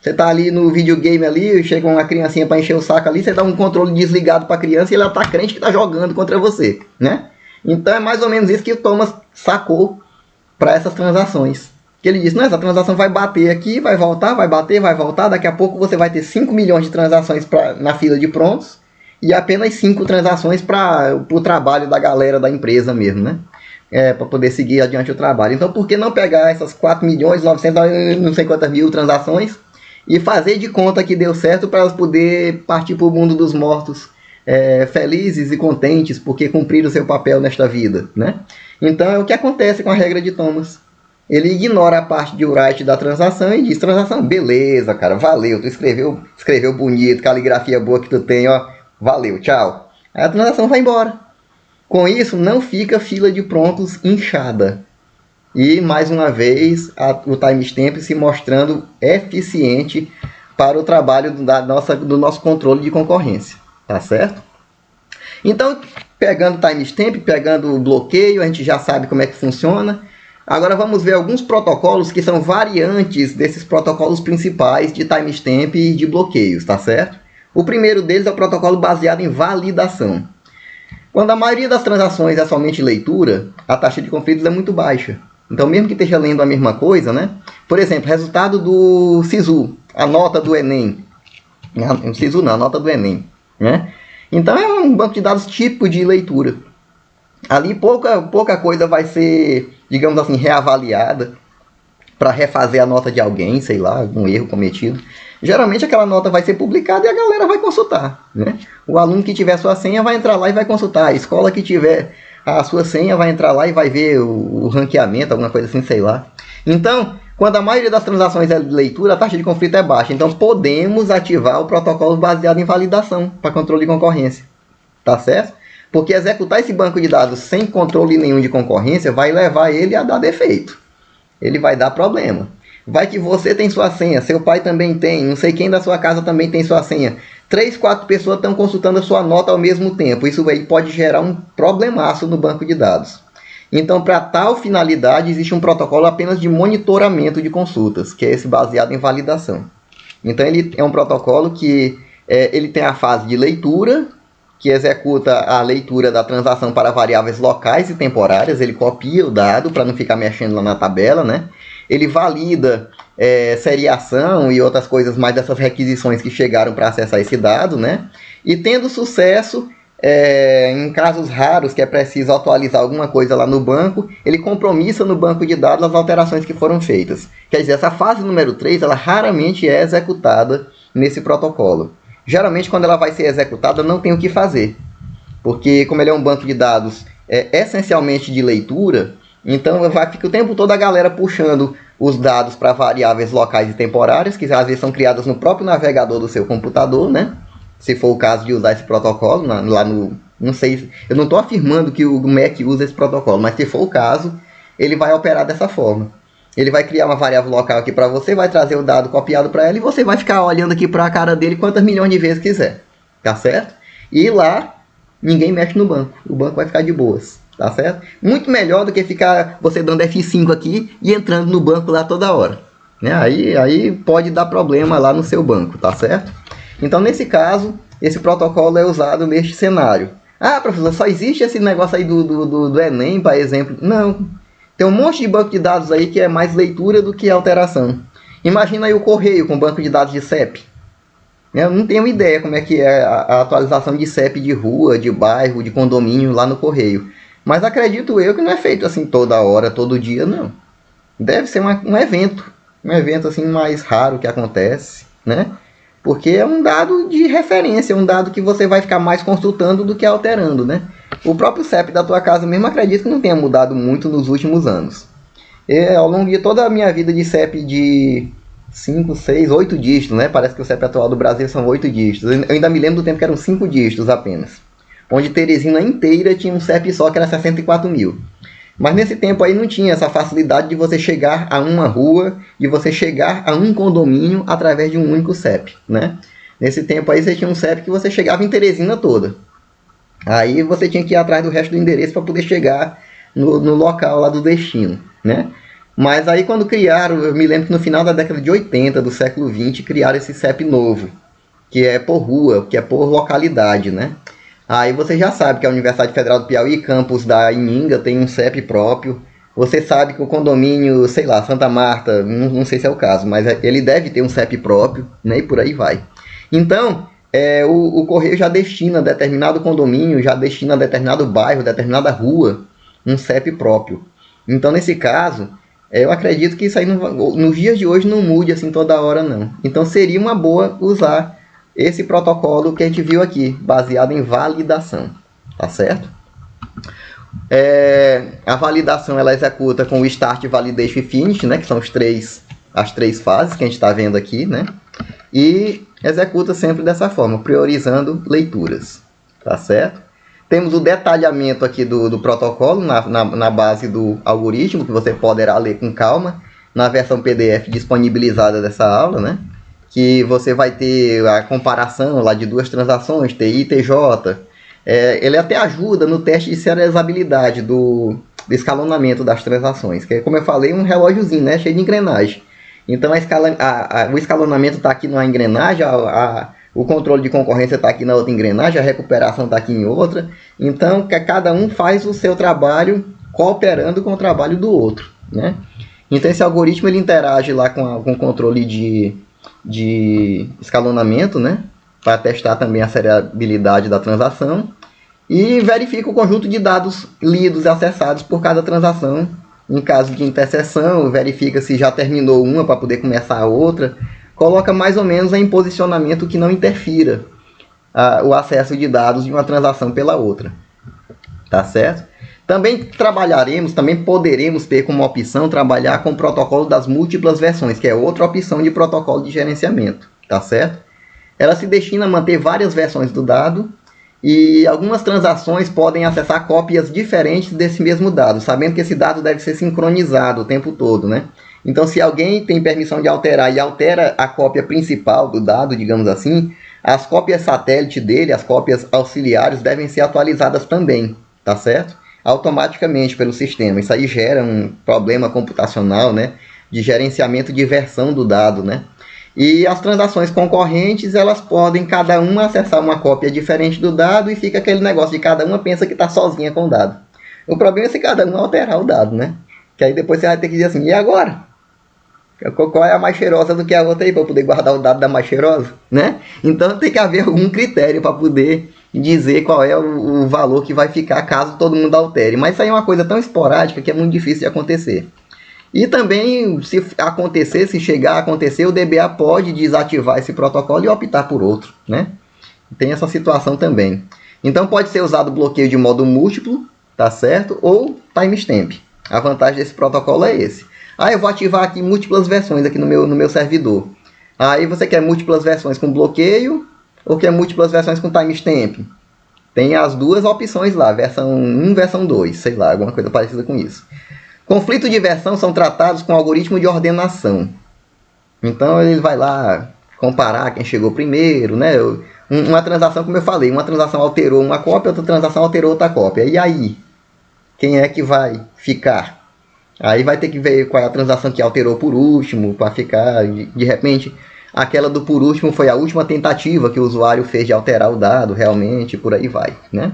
Você tá ali no videogame ali, chega uma criancinha para encher o saco ali, você dá um controle desligado para a criança e ela tá crente que tá jogando contra você, né? Então é mais ou menos isso que o Thomas sacou para essas transações. Que ele disse, não, essa transação vai bater aqui, vai voltar, vai bater, vai voltar, daqui a pouco você vai ter 5 milhões de transações na fila de prontos e apenas 5 transações para o trabalho da galera da empresa mesmo, né? Para poder seguir adiante o trabalho. Então, por que não pegar essas 4 milhões, 900, não sei quantas mil transações e fazer de conta que deu certo para elas poder partir para o mundo dos mortos felizes e contentes porque cumpriram o seu papel nesta vida, né? Então, é o que acontece com a regra de Thomas. Ele ignora a parte de write da transação e diz, transação, beleza, cara, valeu, tu escreveu bonito, caligrafia boa que tu tem, ó, valeu, tchau. Aí a transação vai embora. Com isso, não fica fila de prontos inchada. E, mais uma vez, o timestamp se mostrando eficiente para o trabalho do nosso controle de concorrência, tá certo? Então, pegando timestamp, pegando o bloqueio, a gente já sabe como é que funciona. Agora vamos ver alguns protocolos que são variantes desses protocolos principais de timestamp e de bloqueios, tá certo? O primeiro deles é o protocolo baseado em validação. Quando a maioria das transações é somente leitura, a taxa de conflitos é muito baixa. Então, mesmo que esteja lendo a mesma coisa, né? Por exemplo, resultado do SISU, a nota do Enem. Não, SISU não, a nota do Enem, né? Então, é um banco de dados típico de leitura. Ali pouca coisa vai ser, digamos assim, reavaliada para refazer a nota de alguém, sei lá, algum erro cometido. Geralmente aquela nota vai ser publicada e a galera vai consultar, né? O aluno que tiver sua senha vai entrar lá e vai consultar. A escola que tiver a sua senha vai entrar lá e vai ver o ranqueamento, alguma coisa assim, sei lá. Então, Quando a maioria das transações é de leitura, a taxa de conflito é baixa. Então podemos ativar o protocolo baseado em validação para controle de concorrência. Tá certo? Porque executar esse banco de dados sem controle nenhum de concorrência vai levar ele a dar defeito. Ele vai dar problema. Vai que você tem sua senha, seu pai também tem, não sei quem da sua casa também tem sua senha. 3, 4 pessoas estão consultando a sua nota ao mesmo tempo. Isso aí pode gerar um problemaço no banco de dados. Então, para tal finalidade, existe um protocolo apenas de monitoramento de consultas, que é esse baseado em validação. Então, ele é um protocolo que ele tem a fase de leitura, que executa a leitura da transação para variáveis locais e temporárias. Ele copia o dado para não ficar mexendo lá na tabela, né? Ele valida seriação e outras coisas mais dessas requisições que chegaram para acessar esse dado, né? E tendo sucesso, em casos raros que é preciso atualizar alguma coisa lá no banco, ele compromissa no banco de dados as alterações que foram feitas. Quer dizer, essa fase número 3, ela raramente é executada nesse protocolo. Geralmente, quando ela vai ser executada, não tem o que fazer. Porque, como ele é um banco de dados essencialmente de leitura, então fica o tempo todo a galera puxando os dados para variáveis locais e temporárias, que às vezes são criadas no próprio navegador do seu computador, né? Se for o caso de usar esse protocolo, lá no... Não sei, eu não estou afirmando que o Mac usa esse protocolo, mas se for o caso, ele vai operar dessa forma. Ele vai criar uma variável local aqui para você, vai trazer o dado copiado para ela e você vai ficar olhando aqui para a cara dele quantas milhões de vezes quiser. Tá certo? E lá, ninguém mexe no banco. O banco vai ficar de boas. Tá certo? Muito melhor do que ficar você dando F5 aqui e entrando no banco lá toda hora. Né? Aí pode dar problema lá no seu banco. Tá certo? Então, nesse caso, esse protocolo é usado neste cenário. Ah, professor, só existe esse negócio aí do Enem, por exemplo? Não. Tem um monte de banco de dados aí que é mais leitura do que alteração. Imagina aí o correio com banco de dados de CEP. Eu não tenho ideia como é que é a atualização de CEP de rua, de bairro, de condomínio lá no correio. Mas acredito eu que não é feito assim toda hora, todo dia, não. Deve ser um evento. Um evento assim mais raro que acontece, né? Porque é um dado de referência, um dado que você vai ficar mais consultando do que alterando, né? O próprio CEP da tua casa mesmo acredito que não tenha mudado muito nos últimos anos. Ao longo de toda a minha vida de CEP de 5, 6, 8 dígitos, né? Parece que o CEP atual do Brasil são 8 dígitos. Eu ainda me lembro do tempo que eram 5 dígitos apenas. Onde Teresina inteira tinha um CEP só que era 64 mil. Mas nesse tempo aí não tinha essa facilidade de você chegar a uma rua, de você chegar a um condomínio através de um único CEP, né? Nesse tempo aí você tinha um CEP que você chegava em Teresina toda. Aí você tinha que ir atrás do resto do endereço para poder chegar no local lá do destino, né? Mas aí quando criaram, eu me lembro que no final da década de 80 do século 20 criaram esse CEP novo, que é por rua, que é por localidade, né? Aí você já sabe que a Universidade Federal do Piauí, campus da Ininga, tem um CEP próprio. Você sabe que o condomínio, sei lá, Santa Marta, não sei se é o caso, mas ele deve ter um CEP próprio, né? E por aí vai. Então, o Correio já destina a determinado condomínio, já destina a determinado bairro, determinada rua, um CEP próprio. Então, nesse caso, eu acredito que isso aí nos dias de hoje não mude assim toda hora, não. Então, seria uma boa usar esse protocolo que a gente viu aqui, baseado em validação, tá certo? A validação ela executa com o Start, Validation e Finish, né, que são as três fases que a gente está vendo aqui, né? E executa sempre dessa forma, priorizando leituras, tá certo? Temos o detalhamento aqui do protocolo na base do algoritmo, que você poderá ler com calma, na versão PDF disponibilizada dessa aula, né? Que você vai ter a comparação lá de duas transações, TI e TJ. Ele até ajuda no teste de serializabilidade do escalonamento das transações, que é, como eu falei, um relógiozinho, né, cheio de engrenagem. Então o escalonamento está aqui numa engrenagem, o controle de concorrência está aqui na outra engrenagem, a recuperação está aqui em outra. Então cada um faz o seu trabalho cooperando com o trabalho do outro, né? Então esse algoritmo ele interage lá com o controle de escalonamento, né? Para testar também a seriabilidade da transação e verifica o conjunto de dados lidos e acessados por cada transação. Em caso de interseção, verifica se já terminou uma para poder começar a outra. Coloca mais ou menos em posicionamento que não interfira o acesso de dados de uma transação pela outra. Tá certo? Também poderemos ter como opção trabalhar com o protocolo das múltiplas versões, que é outra opção de protocolo de gerenciamento, tá certo? Ela se destina a manter várias versões do dado e algumas transações podem acessar cópias diferentes desse mesmo dado, sabendo que esse dado deve ser sincronizado o tempo todo, né? Então, se alguém tem permissão de alterar e altera a cópia principal do dado, digamos assim, as cópias satélite dele, as cópias auxiliares, devem ser atualizadas também, tá certo? Automaticamente pelo sistema. Isso aí gera um problema computacional, né? De gerenciamento de versão do dado, né? E as transações concorrentes, elas podem cada uma acessar uma cópia diferente do dado e fica aquele negócio de cada uma pensa que está sozinha com o dado. O problema é se cada um alterar o dado, né? Que aí depois você vai ter que dizer assim, e agora? Qual é a mais cheirosa do que a outra aí, para poder guardar o dado da mais cheirosa, né? Então tem que haver algum critério para poder dizer qual é o valor que vai ficar caso todo mundo altere. Mas isso aí é uma coisa tão esporádica que é muito difícil de acontecer. E também, se chegar a acontecer, o DBA pode desativar esse protocolo e optar por outro, né? Tem essa situação também. Então pode ser usado bloqueio de modo múltiplo, tá certo? Ou timestamp. A vantagem desse protocolo é esse. Eu vou ativar aqui múltiplas versões aqui no meu servidor. Aí você quer múltiplas versões com bloqueio ou quer múltiplas versões com timestamp? Tem as duas opções lá, versão 1, versão 2, sei lá, alguma coisa parecida com isso. Conflitos de versão são tratados com algoritmo de ordenação. Então ele vai lá comparar quem chegou primeiro, né? Uma transação, como eu falei, uma transação alterou uma cópia, outra transação alterou outra cópia. E aí? Quem é que vai ficar? Aí vai ter que ver qual é a transação que alterou por último, para ficar, de repente, aquela do por último foi a última tentativa que o usuário fez de alterar o dado, realmente, por aí vai, né?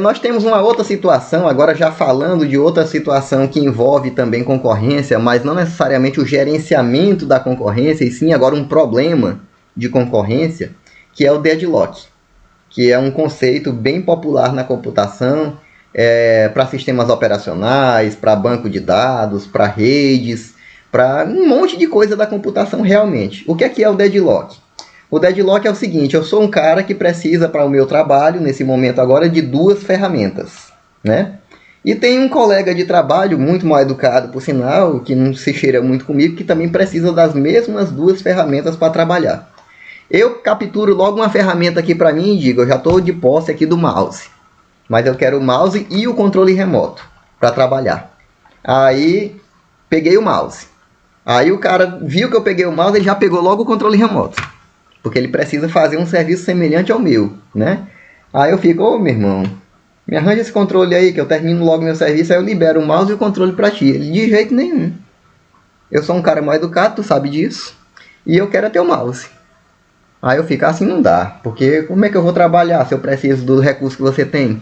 Nós temos uma outra situação, agora já falando de outra situação que envolve também concorrência, mas não necessariamente o gerenciamento da concorrência, e sim agora um problema de concorrência, que é o deadlock, que é um conceito bem popular na computação, para sistemas operacionais, para banco de dados, para redes, para um monte de coisa da computação realmente. O que é o deadlock? O deadlock é o seguinte, eu sou um cara que precisa para o meu trabalho, nesse momento agora, de duas ferramentas, né? E tem um colega de trabalho, muito mal educado por sinal, que não se cheira muito comigo, que também precisa das mesmas duas ferramentas para trabalhar. Eu capturo logo uma ferramenta aqui para mim e digo, eu já estou de posse aqui do mouse, mas eu quero o mouse e o controle remoto para trabalhar. Aí peguei o mouse. Aí o cara viu que eu peguei o mouse, ele já pegou logo o controle remoto, porque ele precisa fazer um serviço semelhante ao meu, né? Aí eu fico, meu irmão, me arranja esse controle aí, que eu termino logo meu serviço, aí eu libero o mouse e o controle para ti. Ele, de jeito nenhum. Eu sou um cara mal educado, tu sabe disso, e eu quero ter o mouse. Aí eu fico, assim não dá, porque como é que eu vou trabalhar se eu preciso do recurso que você tem?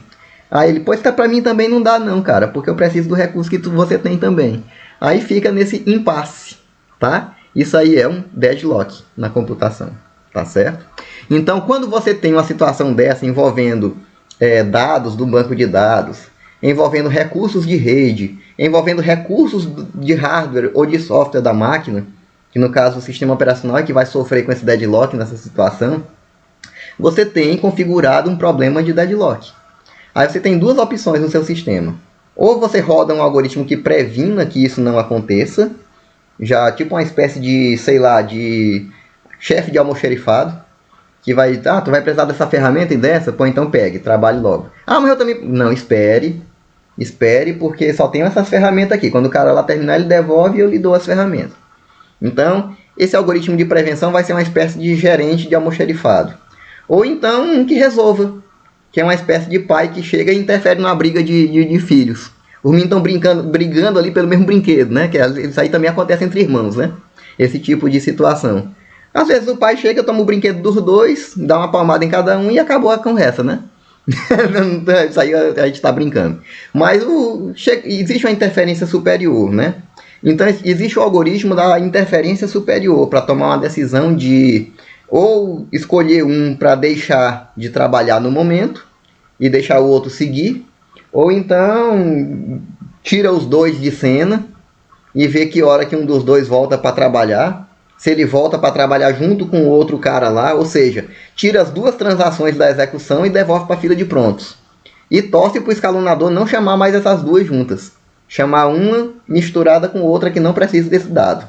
Aí ele, pois tá, pra mim também não dá não, cara, porque eu preciso do recurso que você tem também. Aí fica nesse impasse, tá? Isso aí é um deadlock na computação, tá certo? Então, quando você tem uma situação dessa envolvendo dados do banco de dados, envolvendo recursos de rede, envolvendo recursos de hardware ou de software da máquina, que no caso o sistema operacional é que vai sofrer com esse deadlock nessa situação, você tem configurado um problema de deadlock. Aí você tem duas opções no seu sistema. Ou você roda um algoritmo que previna que isso não aconteça, já tipo uma espécie de, sei lá, de chefe de almoxerifado, que vai, tu vai precisar dessa ferramenta e dessa? Pô, então pegue, trabalhe logo. Mas eu também... Não, espere, porque só tenho essas ferramentas aqui. Quando o cara lá terminar, ele devolve e eu lhe dou as ferramentas. Então, esse algoritmo de prevenção vai ser uma espécie de gerente de almoxerifado. Ou então, um que resolva, que é uma espécie de pai que chega e interfere numa briga de filhos. Os meninos estão brigando ali pelo mesmo brinquedo, né? Que isso aí também acontece entre irmãos, né? Esse tipo de situação. Às vezes o pai chega, toma o brinquedo dos dois, dá uma palmada em cada um e acabou a conversa, né? Isso aí a gente está brincando. Mas existe uma interferência superior, né? Então existe o algoritmo da interferência superior para tomar uma decisão de ou escolher um para deixar de trabalhar no momento e deixar o outro seguir, ou então tira os dois de cena e vê que hora que um dos dois volta para trabalhar. Se ele volta para trabalhar junto com o outro cara lá, ou seja, tira as duas transações da execução e devolve para a fila de prontos. e torce para o escalonador não chamar mais essas duas juntas. Chamar uma misturada com outra que não precisa desse dado.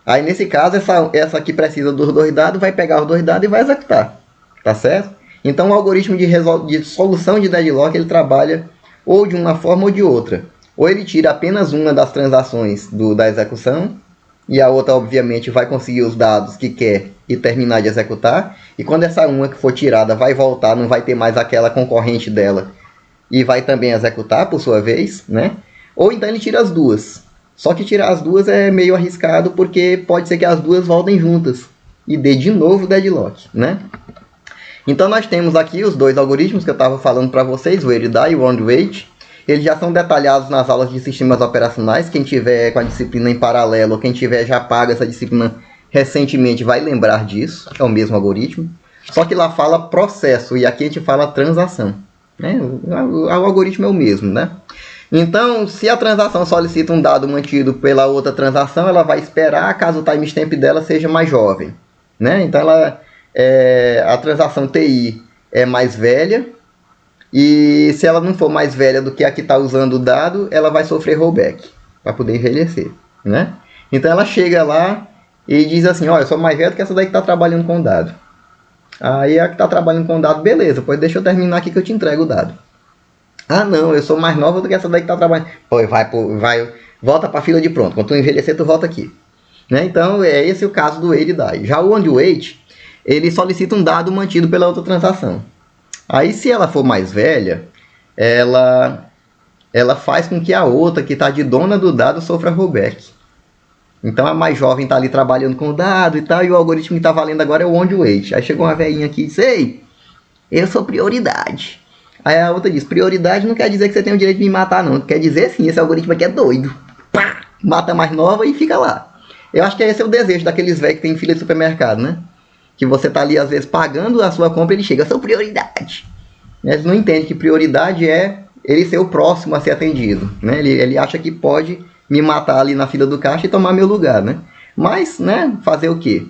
Aí nesse caso, essa que precisa dos dois dados vai pegar os dois dados e vai executar. Tá certo? Então o algoritmo de solução de deadlock ele trabalha ou de uma forma ou de outra. Ou ele tira apenas uma das transações da execução, e a outra obviamente vai conseguir os dados que quer e terminar de executar. E quando essa uma que for tirada vai voltar, não vai ter mais aquela concorrente dela e vai também executar por sua vez, né? Ou então ele tira as duas. Só que tirar as duas é meio arriscado porque pode ser que as duas voltem juntas e dê de novo deadlock, né? Então nós temos aqui os dois algoritmos que eu estava falando para vocês, o ERIDA e o WAND-WAIT. Eles já são detalhados nas aulas de sistemas operacionais. Quem tiver com a disciplina em paralelo, ou quem tiver já pago essa disciplina recentemente vai lembrar disso. É o mesmo algoritmo. Só que lá fala processo e aqui a gente fala transação, né? O algoritmo é o mesmo, né? Então, se a transação solicita um dado mantido pela outra transação, ela vai esperar caso o timestamp dela seja mais jovem, né? Então, a transação TI é mais velha, e se ela não for mais velha do que a que está usando o dado, ela vai sofrer rollback para poder envelhecer, né? Então, ela chega lá e diz assim, olha, eu sou mais velha do que essa daí que está trabalhando com o dado. Aí a que está trabalhando com o dado, beleza, pois deixa eu terminar aqui que eu te entrego o dado. Ah, não, eu sou mais nova do que essa daí que está trabalhando. Pô, volta para a fila de pronto. Quando tu envelhecer, tu volta aqui. Né? Então, é esse o caso do ERIDA. Já o WAND-WAIT, ele solicita um dado mantido pela outra transação. Aí, se ela for mais velha, ela faz com que a outra, que está de dona do dado, sofra rollback. Então, a mais jovem está ali trabalhando com o dado e tal, e o algoritmo que está valendo agora é o WAND-WAIT. Aí chegou uma velhinha aqui e disse, ei, eu sou prioridade. Aí a outra diz, prioridade não quer dizer que você tem o direito de me matar, não. Quer dizer sim, esse algoritmo aqui é doido. Pá! Mata mais nova e fica lá. Eu acho que esse é o desejo daqueles velhos que tem fila de supermercado, né? Que você tá ali, às vezes, pagando a sua compra e ele chega, eu sou prioridade. Eles não entendem que prioridade é ele ser o próximo a ser atendido, né? Ele acha que pode me matar ali na fila do caixa e tomar meu lugar, né? Mas, né, fazer o quê?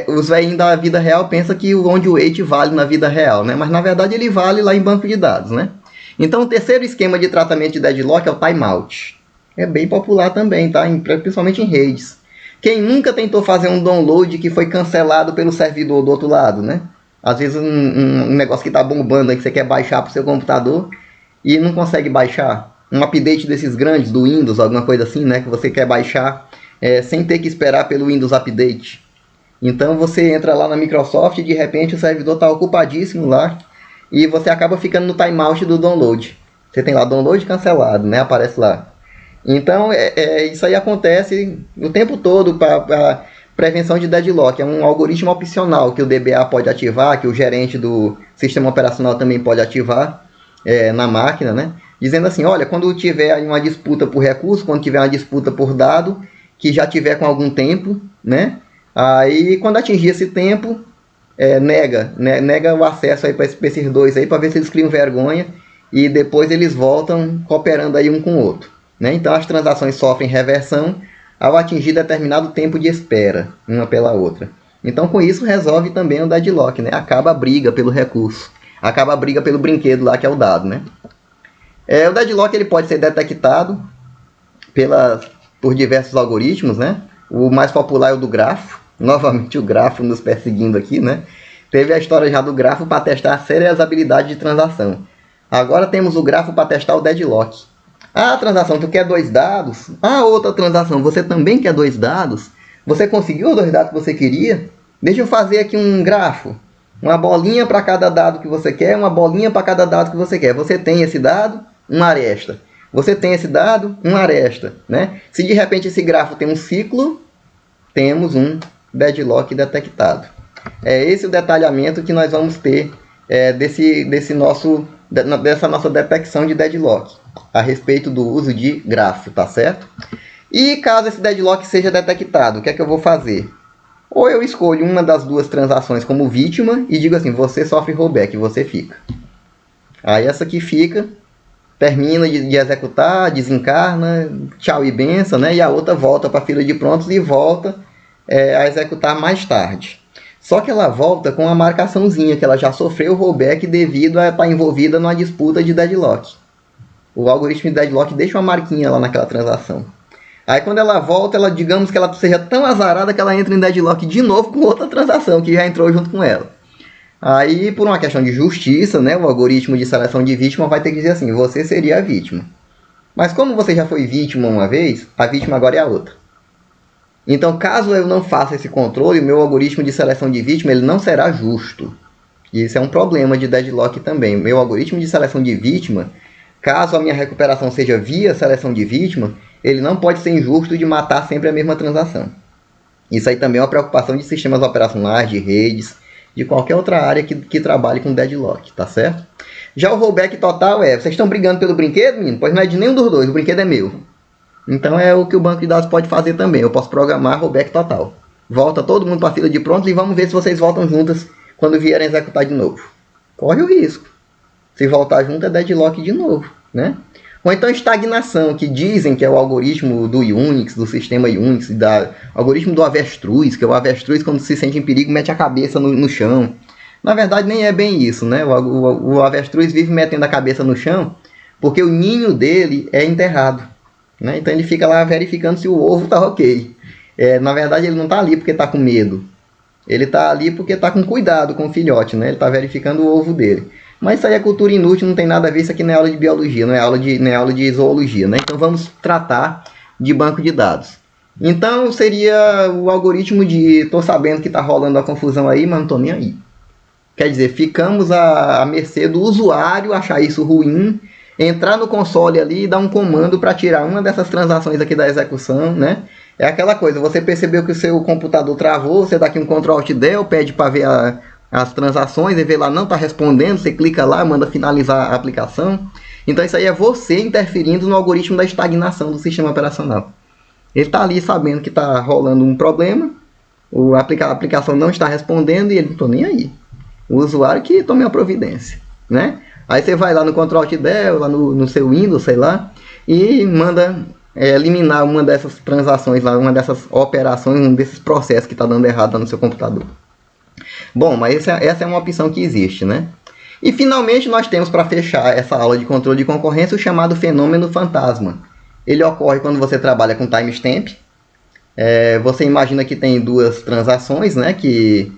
Os velhinhos da vida real pensam que o WAND-WAIT vale na vida real, né? Mas na verdade ele vale lá em banco de dados, né? Então o terceiro esquema de tratamento de deadlock é o timeout. É bem popular também, tá? Principalmente em redes. Quem nunca tentou fazer um download que foi cancelado pelo servidor do outro lado, né? Às vezes um negócio que está bombando aí que você quer baixar para o seu computador e não consegue baixar. Um update desses grandes do Windows, alguma coisa assim, né? Que você quer baixar sem ter que esperar pelo Windows Update. Então você entra lá na Microsoft e de repente o servidor está ocupadíssimo lá e você acaba ficando no timeout do download. Você tem lá download cancelado, né? Aparece lá. Então isso aí acontece o tempo todo para prevenção de deadlock. É um algoritmo opcional que o DBA pode ativar, que o gerente do sistema operacional também pode ativar na máquina, né? Dizendo assim, olha, quando tiver uma disputa por recurso, quando tiver uma disputa por dado, que já tiver com algum tempo, né? Aí, quando atingir esse tempo, nega o acesso aí para esses dois aí, para ver se eles criam vergonha e depois eles voltam cooperando aí um com o outro, né? Então, as transações sofrem reversão ao atingir determinado tempo de espera, uma pela outra. Então, com isso, resolve também o deadlock, né? Acaba a briga pelo recurso, acaba a briga pelo brinquedo lá, que é o dado, né? O deadlock ele pode ser detectado por diversos algoritmos, né? O mais popular é o do grafo. Novamente o grafo nos perseguindo aqui, né? Teve a história já do grafo para testar a serializabilidade de transação. Agora temos o grafo para testar o deadlock. Ah, transação, tu quer 2 dados? Ah, outra transação, você também quer 2 dados? Você conseguiu os 2 dados que você queria? Deixa eu fazer aqui um grafo. Uma bolinha para cada dado que você quer, uma bolinha para cada dado que você quer. Você tem esse dado, uma aresta. Você tem esse dado, uma aresta, né? Se de repente esse grafo tem um ciclo, temos um deadlock detectado. É esse o detalhamento que nós vamos ter dessa nossa detecção de deadlock a respeito do uso de grafo, tá certo? E caso esse deadlock seja detectado, o que é que eu vou fazer? Ou eu escolho uma das duas transações como vítima e digo assim, você sofre rollback, você fica. Aí essa que fica, termina de executar, desencarna, tchau e benção, né? E a outra volta para a fila de prontos e volta a executar mais tarde. Só que ela volta com uma marcaçãozinha que ela já sofreu rollback devido a estar envolvida numa disputa de deadlock. O algoritmo de deadlock deixa uma marquinha lá naquela transação. Aí quando ela volta, digamos que ela seja tão azarada que ela entra em deadlock de novo com outra transação que já entrou junto com ela. Aí, por uma questão de justiça, né, o algoritmo de seleção de vítima vai ter que dizer assim, você seria a vítima. Mas como você já foi vítima uma vez, a vítima agora é a outra. Então, caso eu não faça esse controle, o meu algoritmo de seleção de vítima ele não será justo. E isso é um problema de deadlock também. O meu algoritmo de seleção de vítima, caso a minha recuperação seja via seleção de vítima, ele não pode ser injusto de matar sempre a mesma transação. Isso aí também é uma preocupação de sistemas operacionais, de redes, de qualquer outra área que trabalhe com deadlock, tá certo? Já o rollback total vocês estão brigando pelo brinquedo, menino? Pois não é de nenhum dos dois, o brinquedo é meu. Então é o que o banco de dados pode fazer também, eu posso programar rollback total. Volta todo mundo para a fila de pronto e vamos ver se vocês voltam juntas quando vierem executar de novo. Corre o risco. Se voltar junto é deadlock de novo, né? Ou então estagnação, que dizem que é o algoritmo do Unix, do sistema Unix, algoritmo do avestruz, que é o avestruz quando se sente em perigo mete a cabeça no chão. Na verdade nem é bem isso, né? O avestruz vive metendo a cabeça no chão porque o ninho dele é enterrado, né? Então ele fica lá verificando se o ovo está ok. Na verdade ele não está ali porque está com medo. Ele está ali porque está com cuidado com o filhote, né? Ele está verificando o ovo dele. Mas isso aí é cultura inútil, não tem nada a ver, isso aqui não é aula de biologia, não é aula de zoologia, né? Então vamos tratar de banco de dados. Então seria o algoritmo de, estou sabendo que está rolando a confusão aí, mas não estou nem aí. Quer dizer, ficamos à mercê do usuário achar isso ruim, entrar no console ali e dar um comando para tirar uma dessas transações aqui da execução, né? É aquela coisa, você percebeu que o seu computador travou, você dá aqui um Ctrl+Alt+Del, pede para ver as transações e vê lá, não está respondendo, você clica lá, manda finalizar a aplicação. Então isso aí é você interferindo no algoritmo da estagnação do sistema operacional. Ele está ali sabendo que está rolando um problema, a aplicação não está respondendo e ele não está nem aí. O usuário que tome a providência, né? Aí você vai lá no Ctrl+Alt+Del, lá no seu Windows, sei lá, e manda eliminar uma dessas transações, lá, uma dessas operações, um desses processos que está dando errado lá no seu computador. Bom, mas essa é uma opção que existe, né? E finalmente nós temos para fechar essa aula de controle de concorrência o chamado fenômeno fantasma. Ele ocorre quando você trabalha com timestamp. Você imagina que tem duas transações, né? Que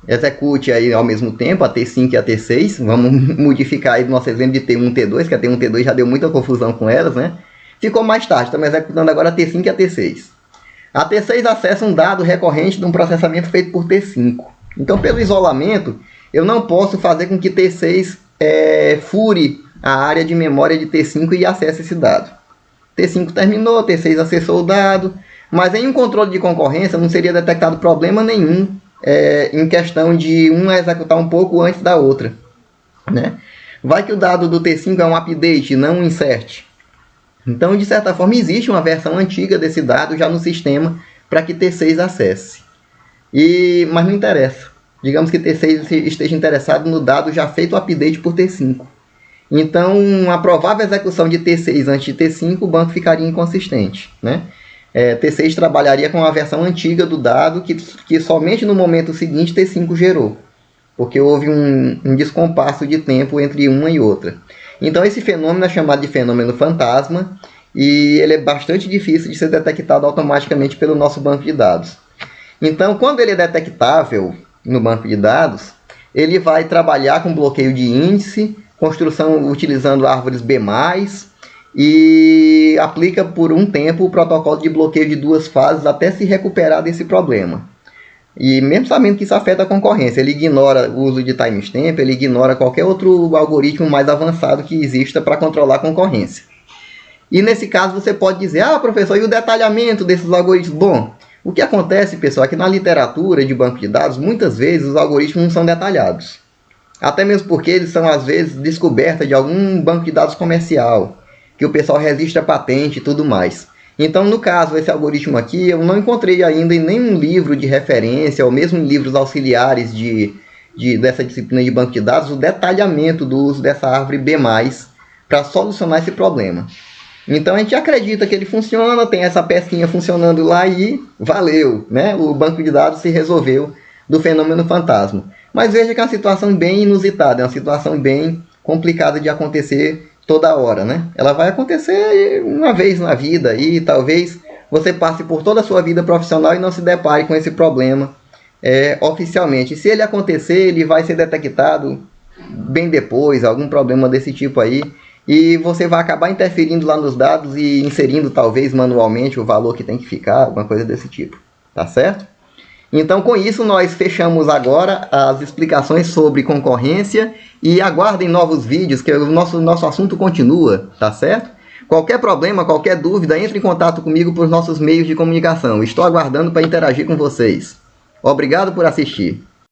execute aí ao mesmo tempo, a T5 e a T6. Vamos modificar aí do nosso exemplo de T1 e T2, que a T1 e T2 já deu muita confusão com elas, né? Ficou mais tarde, estamos executando agora a T5 e a T6. A T6 acessa um dado recorrente de um processamento feito por T5. Então, pelo isolamento, eu não posso fazer com que T6 fure a área de memória de T5 e acesse esse dado. T5 terminou, T6 acessou o dado, mas em um controle de concorrência não seria detectado problema nenhum em questão de uma executar um pouco antes da outra, né? Vai que o dado do T5 é um update, não um insert. Então, de certa forma, existe uma versão antiga desse dado já no sistema para que T6 acesse. Mas não interessa. Digamos que T6 esteja interessado no dado já feito o update por T5. Então, uma provável execução de T6 antes de T5, o banco ficaria inconsistente, né? T6 trabalharia com a versão antiga do dado que somente no momento seguinte T5 gerou, porque houve um descompasso de tempo entre uma e outra. Então esse fenômeno é chamado de fenômeno fantasma e ele é bastante difícil de ser detectado automaticamente pelo nosso banco de dados. Então, quando ele é detectável no banco de dados, ele vai trabalhar com bloqueio de índice, construção utilizando árvores B+, e aplica por um tempo o protocolo de bloqueio de duas fases até se recuperar desse problema. E mesmo sabendo que isso afeta a concorrência, ele ignora o uso de timestamp, ele ignora qualquer outro algoritmo mais avançado que exista para controlar a concorrência. E nesse caso você pode dizer, professor, e o detalhamento desses algoritmos? Bom, o que acontece, pessoal, é que na literatura de banco de dados, muitas vezes os algoritmos não são detalhados. Até mesmo porque eles são, às vezes, descoberta de algum banco de dados comercial, que o pessoal registra patente e tudo mais. Então, no caso, esse algoritmo aqui, eu não encontrei ainda em nenhum livro de referência, ou mesmo em livros auxiliares dessa disciplina de banco de dados, o detalhamento do uso dessa árvore B+, para solucionar esse problema. Então a gente acredita que ele funciona, tem essa pesquinha funcionando lá e valeu, né? O banco de dados se resolveu do fenômeno fantasma. Mas veja que é uma situação bem inusitada, é uma situação bem complicada de acontecer toda hora, né? Ela vai acontecer uma vez na vida e talvez você passe por toda a sua vida profissional e não se depare com esse problema oficialmente. Se ele acontecer, ele vai ser detectado bem depois, algum problema desse tipo aí, e você vai acabar interferindo lá nos dados e inserindo talvez manualmente o valor que tem que ficar, alguma coisa desse tipo, tá certo? Então, com isso, nós fechamos agora as explicações sobre concorrência e aguardem novos vídeos, que o nosso assunto continua, tá certo? Qualquer problema, qualquer dúvida, entre em contato comigo por nossos meios de comunicação. Estou aguardando para interagir com vocês. Obrigado por assistir.